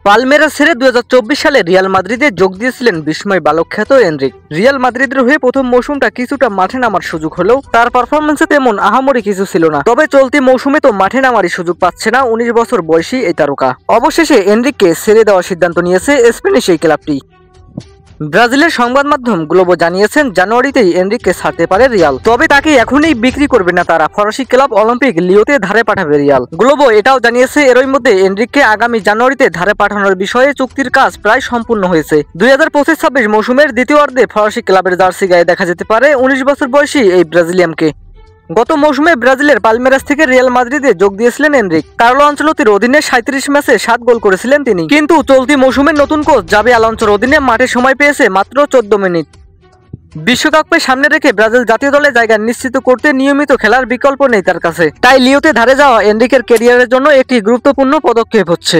Palmeiras ছেড়ে 2024 সালে Real মাদ্রিদে যোগ দিয়েছিলেন বিস্ময় বালক খ্যাত এনরিক। রিয়াল মাদ্রিদের হয়ে প্রথম মৌসুমটা কিছুটা মাঠে নামার সুযোগ হলেও তার পারফরম্যান্সে তেমন আহামরি কিছু ছিল না। তবে চলতি মৌসুমে তো মাঠে নামারই সুযোগ পাচ্ছে না 19 বছর বয়সী এই তারকা। অবশেষে এনরিককে ছেড়ে দেওয়ার সিদ্ধান্ত নিয়েছে স্পেনিশ এই ক্লাবটি। ব্রাজিলের সংবাদ মাধ্যম গ্লোবো জানিয়েছেন জানুয়ারিতেই এনরিককে ছাড়তে পারে রিয়াল, তবে তাকে এখনই বিক্রি করবে না তারা। ফরাসি ক্লাব অলিম্পিক লিওতে ধারে পাঠাবে রিয়াল। গ্লোবো এটাও জানিয়েছে এরই মধ্যে এনরিককে আগামী জানুয়ারিতে ধারে পাঠানোর বিষয়ে চুক্তির কাজ প্রায় সম্পূর্ণ হয়েছে। 2025-26 মৌসুমের দ্বিতীয়ার্ধে ফরাসি ক্লাবের জার্সি গায়ে দেখা যেতে পারে 19 বছর বয়সী এই ব্রাজিলিয়ানকে। গত মৌসুমে ব্রাজিলের পালমেরাস থেকে রিয়াল মাদ্রিদে যোগ দিয়েছিলেন এনরিক। কার্লো আনচেলত্তির অধীনে 37 ম্যাচে 7 গোল করেছিলেন তিনি। কিন্তু চলতি মৌসুমের নতুন কোচ জাবি আলোনসোর অধীনে মাঠে সময় পেয়েছে মাত্র 14 মিনিট। বিশ্বকাপকে সামনে রেখে ব্রাজিল জাতীয় দলে জায়গা নিশ্চিত করতে নিয়মিত খেলার বিকল্প নেই তার কাছে। তাই লিওতে ধারে যাওয়া এনরিকের ক্যারিয়ারের জন্য একটি গুরুত্বপূর্ণ পদক্ষেপ হচ্ছে।